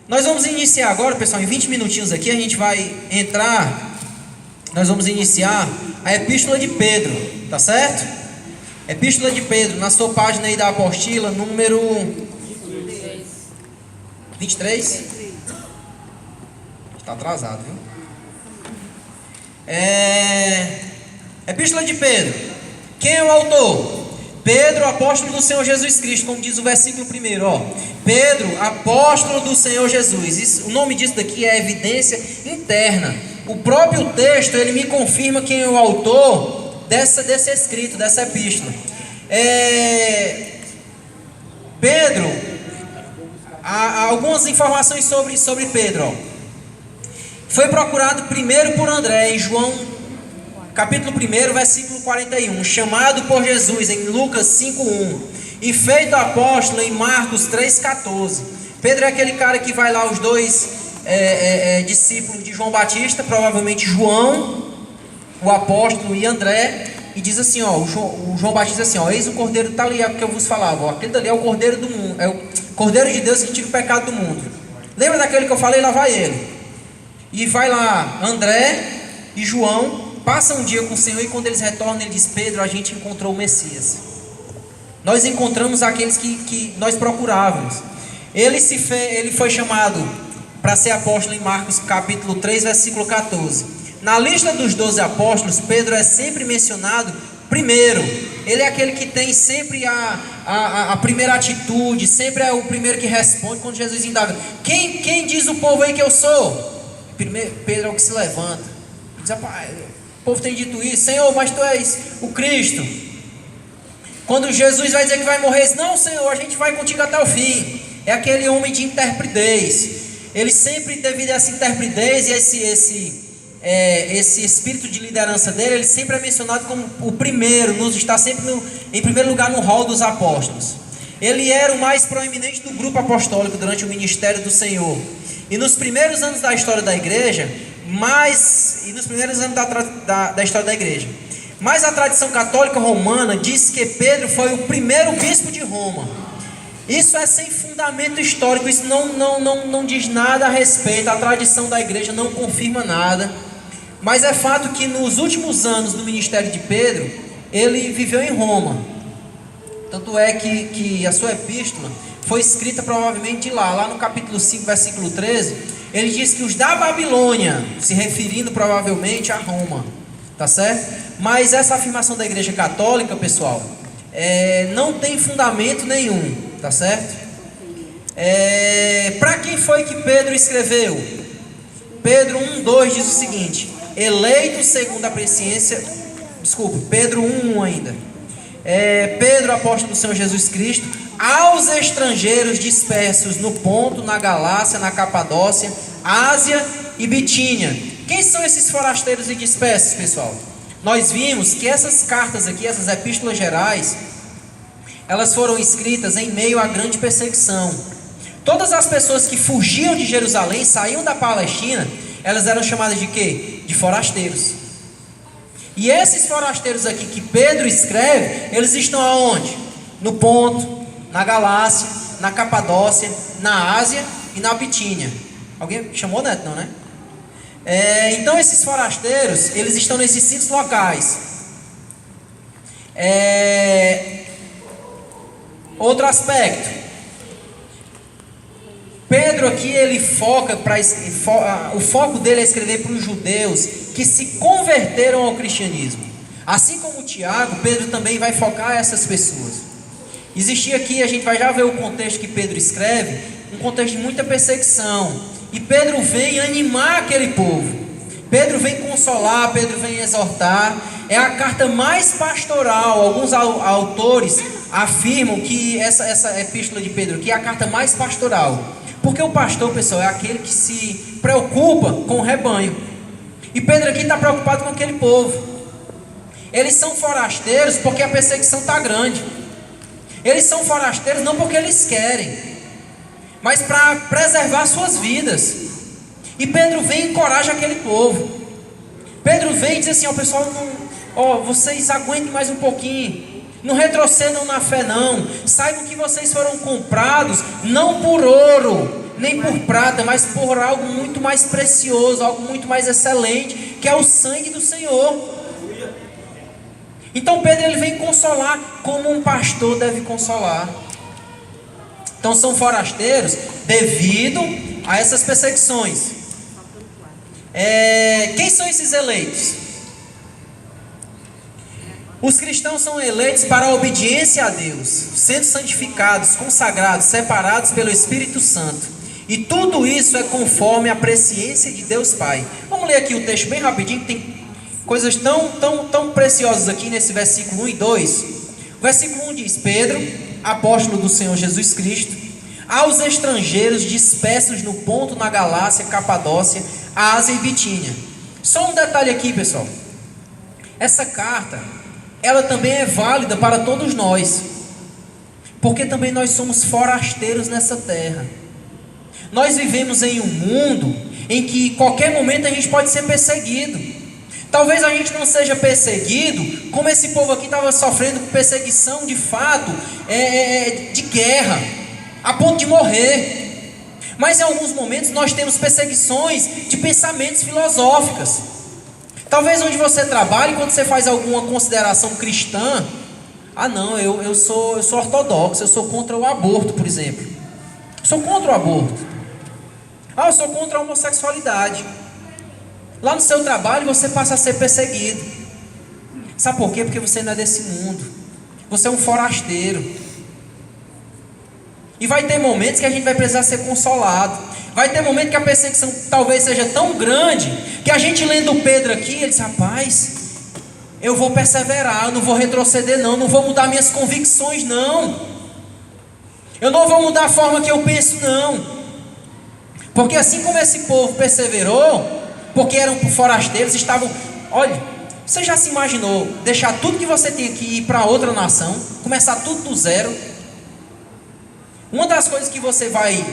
Nós vamos iniciar agora, pessoal, em 20 minutinhos aqui, a gente vai entrar, nós vamos iniciar a Epístola de Pedro, tá certo? Epístola de Pedro, na sua página aí da apostila, número 23? Está atrasado, viu? Epístola de Pedro. Quem é o autor? Pedro, apóstolo do Senhor Jesus Cristo, como diz o versículo 1, ó. Pedro, apóstolo do Senhor Jesus. O nome disso daqui é evidência interna. O próprio texto, ele me confirma quem é o autor desse escrito, dessa epístola. Pedro, há algumas informações sobre Pedro, ó. Foi procurado primeiro por André, em João capítulo 1, versículo 41, chamado por Jesus em Lucas 5:1 e feito apóstolo em Marcos 3:14. Pedro é aquele cara que vai lá, os dois discípulos de João Batista, provavelmente João, o apóstolo, e André, e diz assim, ó, o João Batista diz assim, ó, eis o cordeiro, tá ali, é porque eu vos falava, ó, aquele dali é o cordeiro do mundo, é o cordeiro de Deus que tira o pecado do mundo. Lembra daquele que eu falei? Lá vai ele. E vai lá André e João, passam um dia com o Senhor, e quando eles retornam, ele diz, Pedro, a gente encontrou o Messias. Nós encontramos aqueles que nós procurávamos. Ele foi chamado para ser apóstolo em Marcos capítulo 3, versículo 14. Na lista dos 12 apóstolos, Pedro é sempre mencionado primeiro. Ele é aquele que tem sempre a primeira atitude, sempre é o primeiro que responde quando Jesus indaga. Quem diz o povo aí que eu sou? Primeiro, Pedro é o que se levanta e diz, rapaz, o povo tem dito isso, Senhor, mas tu és o Cristo. Quando Jesus vai dizer que vai morrer, diz, não, Senhor, a gente vai contigo até o fim. É aquele homem de intrepidez. Ele sempre, devido a essa intrepidez e esse espírito de liderança dele, ele sempre é mencionado como o primeiro, está sempre em primeiro lugar no hall dos apóstolos. Ele era o mais proeminente do grupo apostólico durante o ministério do Senhor. E nos primeiros anos da história da igreja, mas a tradição católica romana diz que Pedro foi o primeiro bispo de Roma. Isso é sem fundamento histórico, isso não diz nada a respeito, a tradição da igreja não confirma nada. Mas é fato que nos últimos anos do ministério de Pedro, ele viveu em Roma. Tanto é que a sua epístola foi escrita provavelmente lá no capítulo 5, versículo 13, ele diz que os da Babilônia, se referindo provavelmente a Roma, tá certo? Mas essa afirmação da igreja católica, pessoal, não tem fundamento nenhum, tá certo? Para quem foi que Pedro escreveu? Pedro 1:2 diz o seguinte, eleito segundo a presciência, Pedro 1:1 ainda, Pedro, apóstolo do Senhor Jesus Cristo, aos estrangeiros dispersos no Ponto, na Galácia, na Capadócia, Ásia e Bitínia. Quem são esses forasteiros e dispersos, pessoal? Nós vimos que essas cartas aqui, essas epístolas gerais, elas foram escritas em meio à grande perseguição. Todas as pessoas que fugiam de Jerusalém, saíam da Palestina, elas eram chamadas de quê? De forasteiros. E esses forasteiros aqui que Pedro escreve, eles estão aonde? No Ponto, na Galácia, na Capadócia, na Ásia e na Bitínia. Alguém chamou, Neto? Não, né? Então esses forasteiros, eles estão nesses 5 locais. Outro aspecto, Pedro aqui, ele o foco dele é escrever para os judeus que se converteram ao cristianismo. Assim como Tiago, Pedro também vai focar essas pessoas. Existia aqui, a gente vai já ver o contexto que Pedro escreve, um contexto de muita perseguição. E Pedro vem animar aquele povo. Pedro vem consolar, Pedro vem exortar. É a carta mais pastoral. Alguns autores afirmam que essa epístola de Pedro aqui é a carta mais pastoral. Porque o pastor, pessoal, é aquele que se preocupa com o rebanho. E Pedro aqui está preocupado com aquele povo. Eles são forasteiros porque a perseguição está grande. Eles são forasteiros não porque eles querem, mas para preservar suas vidas. E Pedro vem e encoraja aquele povo. Pedro vem e diz assim, pessoal, vocês aguentem mais um pouquinho. Não retrocedam na fé não. Saibam que vocês foram comprados não por ouro, nem por prata, mas por algo muito mais precioso, algo muito mais excelente, que é o sangue do Senhor. Então Pedro, ele vem consolar como um pastor deve consolar. Então são forasteiros devido a essas perseguições. Quem são esses eleitos? Os cristãos são eleitos para a obediência a Deus, sendo santificados, consagrados, separados pelo Espírito Santo. E tudo isso é conforme a presciência de Deus Pai. Vamos ler aqui o texto bem rapidinho, que tem coisas tão preciosas aqui nesse versículo 1 e 2. O versículo 1 diz: Pedro, apóstolo do Senhor Jesus Cristo, aos estrangeiros dispersos no Ponto, na Galácia, Capadócia, Ásia e Bitínia. Só um detalhe aqui, pessoal. Essa carta, ela também é válida para todos nós, porque também nós somos forasteiros nessa terra. Nós vivemos em um mundo em que qualquer momento a gente pode ser perseguido. Talvez a gente não seja perseguido como esse povo aqui estava sofrendo perseguição de fato, de guerra, a ponto de morrer. Mas em alguns momentos nós temos perseguições de pensamentos filosóficas. Talvez onde você trabalhe, quando você faz alguma consideração cristã, não, eu sou ortodoxo, eu sou contra o aborto, por exemplo. Sou contra o aborto. Eu sou contra a homossexualidade. Lá no seu trabalho você passa a ser perseguido. Sabe por quê? Porque você não é desse mundo. Você é um forasteiro. E vai ter momentos que a gente vai precisar ser consolado. Vai ter momentos que a perseguição talvez seja tão grande, que a gente lendo Pedro aqui, ele diz: rapaz, eu vou perseverar, eu não vou retroceder não vou mudar minhas convicções não. Eu não vou mudar a forma que eu penso não. Porque assim como esse povo perseverou, porque eram forasteiros, estavam... Olha, você já se imaginou deixar tudo que você tem aqui e ir para outra nação, começar tudo do zero? Uma das coisas que você vai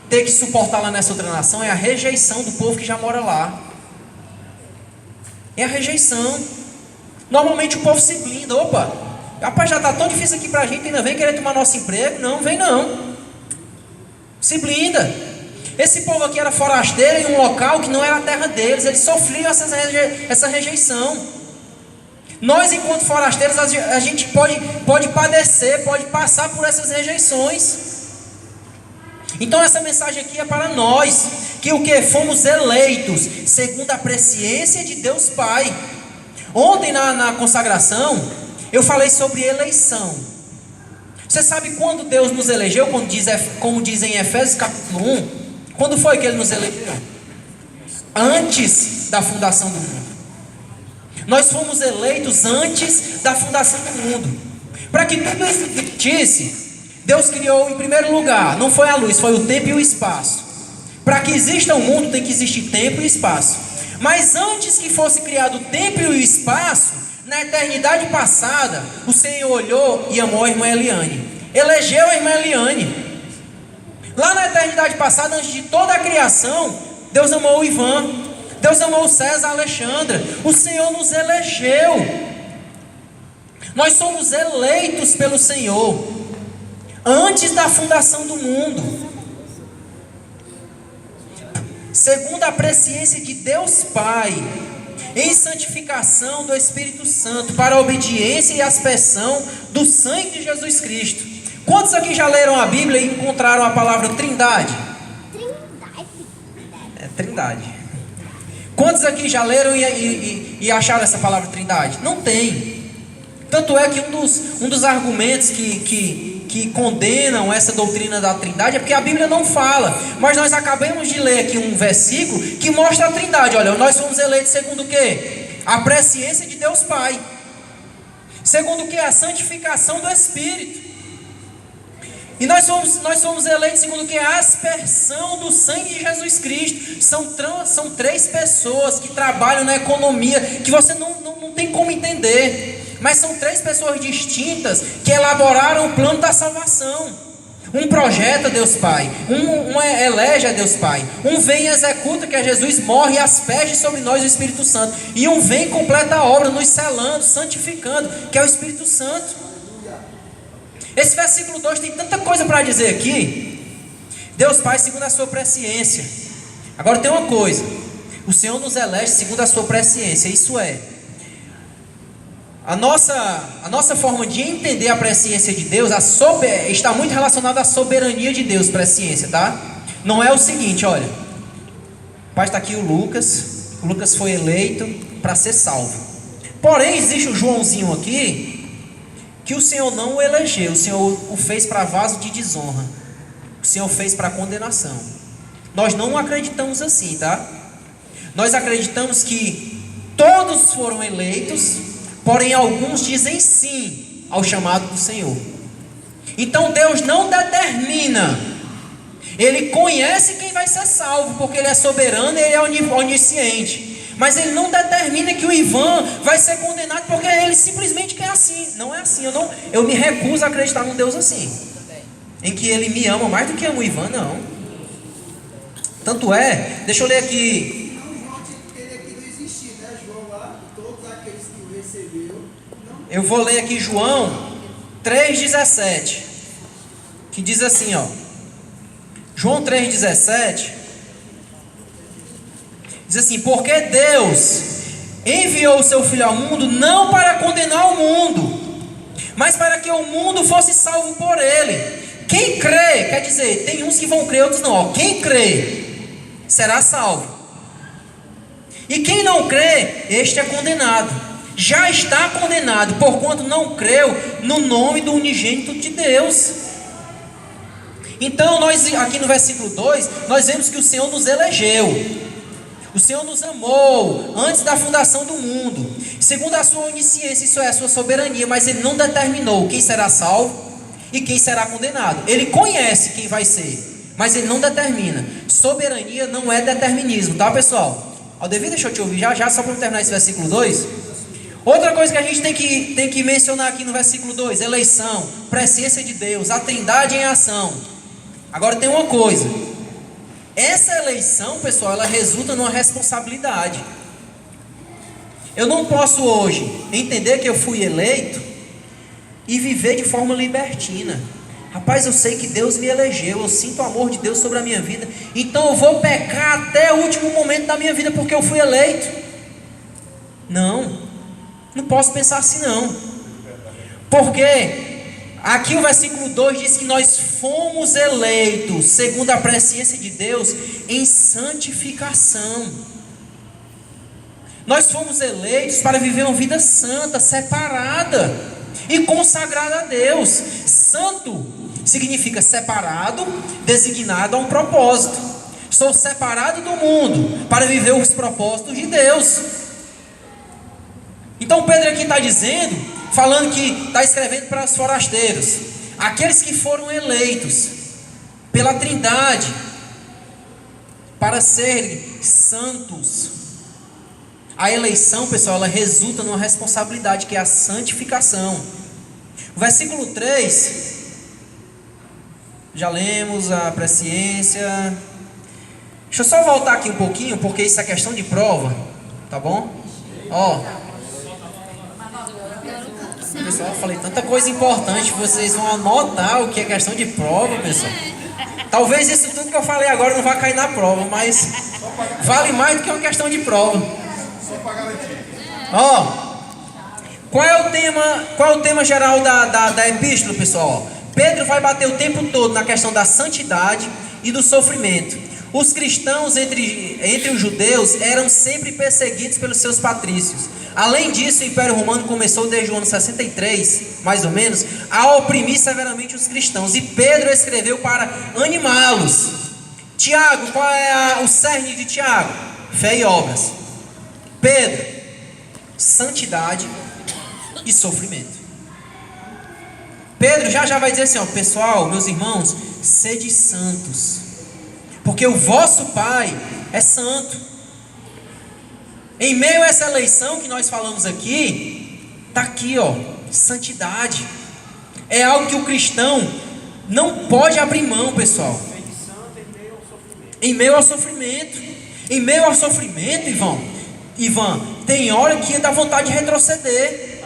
ter que suportar lá nessa outra nação é a rejeição do povo que já mora lá. É a rejeição. Normalmente o povo se blinda. Opa, rapaz, já está tão difícil aqui para a gente, ainda vem querer tomar nosso emprego? Não, vem não. Se blinda. Esse povo aqui era forasteiro em um local que não era a terra deles. Eles sofriam essa rejeição. Nós, enquanto forasteiros, a gente pode padecer, pode passar por essas rejeições. Então essa mensagem aqui é para nós, que o que? Fomos eleitos, segundo a presciência de Deus Pai. Ontem na consagração, eu falei sobre eleição. Você sabe quando Deus nos elegeu, como diz em Efésios capítulo 1? Quando foi que Ele nos elegeu? Antes da fundação do mundo. Nós fomos eleitos antes da fundação do mundo. Para que tudo isso existisse, Deus criou em primeiro lugar, não foi a luz, foi o tempo e o espaço. Para que exista um mundo tem que existir tempo e espaço. Mas antes que fosse criado o tempo e o espaço, na eternidade passada, o Senhor olhou e amou a irmã Eliane. Elegeu a irmã Eliane. Lá na eternidade passada, antes de toda a criação, Deus amou o Ivan. Deus amou o César, a Alexandra. O Senhor nos elegeu. Nós somos eleitos pelo Senhor antes da fundação do mundo, segundo a presciência de Deus Pai, em santificação do Espírito Santo, para a obediência e aspersão do sangue de Jesus Cristo. Quantos aqui já leram a Bíblia e encontraram a palavra Trindade? Trindade. Quantos aqui já leram e acharam essa palavra Trindade? Não tem. Tanto é que um dos argumentos que condenam essa doutrina da Trindade é porque a Bíblia não fala. Mas nós acabamos de ler aqui um versículo que mostra a Trindade. Olha, nós fomos eleitos segundo o quê? A presciência de Deus Pai. Segundo o quê? A santificação do Espírito. E nós somos eleitos segundo o que? A aspersão do sangue de Jesus Cristo. São três pessoas que trabalham na economia, que você não tem como entender. Mas são três pessoas distintas que elaboraram o plano da salvação. Um projeta Deus Pai, um elege a Deus Pai, um vem e executa, que é Jesus, morre e asperge sobre nós o Espírito Santo. E um vem e completa a obra, nos selando, santificando, que é o Espírito Santo. Esse versículo 2 tem tanta coisa para dizer aqui, Deus Pai segundo a sua presciência. Agora tem uma coisa: o Senhor nos elege segundo a sua presciência. Isso é, a nossa forma de entender a presciência de Deus está muito relacionada à soberania de Deus, presciência, tá? Não é o seguinte, olha, o pai está aqui, o Lucas foi eleito para ser salvo. Porém, existe o Joãozinho aqui, que o Senhor não o elegeu, o Senhor o fez para vaso de desonra, o Senhor fez para condenação. Nós não acreditamos assim, tá? Nós acreditamos que todos foram eleitos, porém alguns dizem sim ao chamado do Senhor. Então Deus não determina, Ele conhece quem vai ser salvo, porque Ele é soberano e Ele é onisciente. Mas Ele não determina que o Ivan vai ser condenado, porque Ele simplesmente quer assim. Não é assim, eu me recuso a acreditar num Deus assim, em que Ele me ama mais do que ama o Ivan, não. Tanto é, deixa eu ler aqui. Eu vou ler aqui João 3,17, que diz assim, ó. João 3,17 diz assim: porque Deus enviou o seu Filho ao mundo não para condenar o mundo, mas para que o mundo fosse salvo por ele. Quem crê, quer dizer, tem uns que vão crer, outros não, ó. Quem crê será salvo, e quem não crê, este é condenado. Já está condenado, porquanto não creu no nome do unigênito de Deus. Então nós, aqui no versículo 2, nós vemos que o Senhor nos elegeu, o Senhor nos amou antes da fundação do mundo, segundo a sua onisciência, isso é, a sua soberania. Mas Ele não determinou quem será salvo e quem será condenado. Ele conhece quem vai ser, mas Ele não determina. Soberania não é determinismo, tá, pessoal? Aldevi, deixa eu te ouvir já, só para terminar esse versículo 2. Outra coisa que a gente tem que mencionar aqui no versículo 2: eleição, presciência de Deus, a trindade em ação. Agora tem uma coisa: essa eleição, pessoal, ela resulta numa responsabilidade. Eu não posso hoje entender que eu fui eleito e viver de forma libertina. Rapaz, eu sei que Deus me elegeu, eu sinto o amor de Deus sobre a minha vida, então eu vou pecar até o último momento da minha vida porque eu fui eleito. Não posso pensar assim não. Porque aqui o versículo 2 diz que nós fomos eleitos segundo a presciência de Deus em santificação. Nós fomos eleitos para viver uma vida santa, separada e consagrada a Deus. Santo significa separado, designado a um propósito. Sou separado do mundo para viver os propósitos de Deus. Então Pedro aqui está dizendo, falando que está escrevendo para os forasteiros, aqueles que foram eleitos pela Trindade para serem santos. A eleição, pessoal, ela resulta numa responsabilidade, que é a santificação. O versículo 3, já lemos a presciência. Deixa eu só voltar aqui um pouquinho, porque isso é questão de prova, tá bom? Ó, pessoal, eu falei tanta coisa importante, vocês vão anotar o que é questão de prova, pessoal. Talvez isso tudo que eu falei agora não vá cair na prova, mas vale mais do que uma questão de prova. Ó, qual é o tema geral da epístola, pessoal? Pedro vai bater o tempo todo na questão da santidade e do sofrimento. Os cristãos entre os judeus eram sempre perseguidos pelos seus patrícios. Além disso, o Império Romano começou desde o ano 63, mais ou menos, a oprimir severamente os cristãos. E Pedro escreveu para animá-los. Tiago, qual é o cerne de Tiago? Fé e obras. Pedro, santidade e sofrimento. Pedro já vai dizer assim, ó, pessoal, meus irmãos, sede santos, porque o vosso Pai é santo. Em meio a essa eleição que nós falamos aqui, está aqui, ó, santidade. É algo que o cristão não pode abrir mão, pessoal. Em meio ao sofrimento. Em meio ao sofrimento, Ivan, tem hora que dá vontade de retroceder.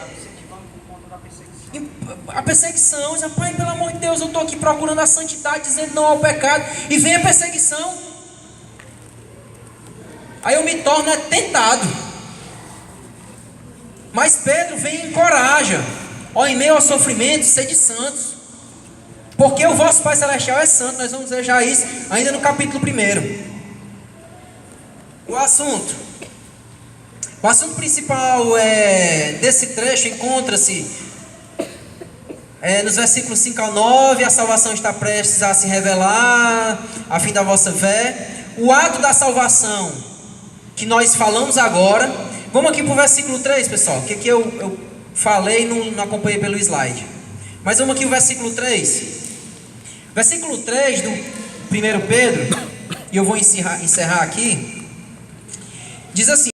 a perseguição. Diz, pai, pelo amor de Deus, eu estou aqui procurando a santidade, dizendo não ao pecado, e vem a perseguição. Aí eu me torno tentado. Mas Pedro vem e encoraja: ó, em meio ao sofrimento, sede santos, porque o vosso Pai Celestial é santo. Nós vamos ver já isso ainda no capítulo 1. O assunto principal desse trecho encontra-se nos versículos 5 ao 9. A salvação está prestes a se revelar, a fim da vossa fé. O ato da salvação que nós falamos agora. Vamos aqui para o versículo 3, pessoal, que aqui eu falei e não acompanhei pelo slide. Mas vamos aqui o versículo 3. Versículo 3 do 1 Pedro, e eu vou encerrar aqui. Diz assim: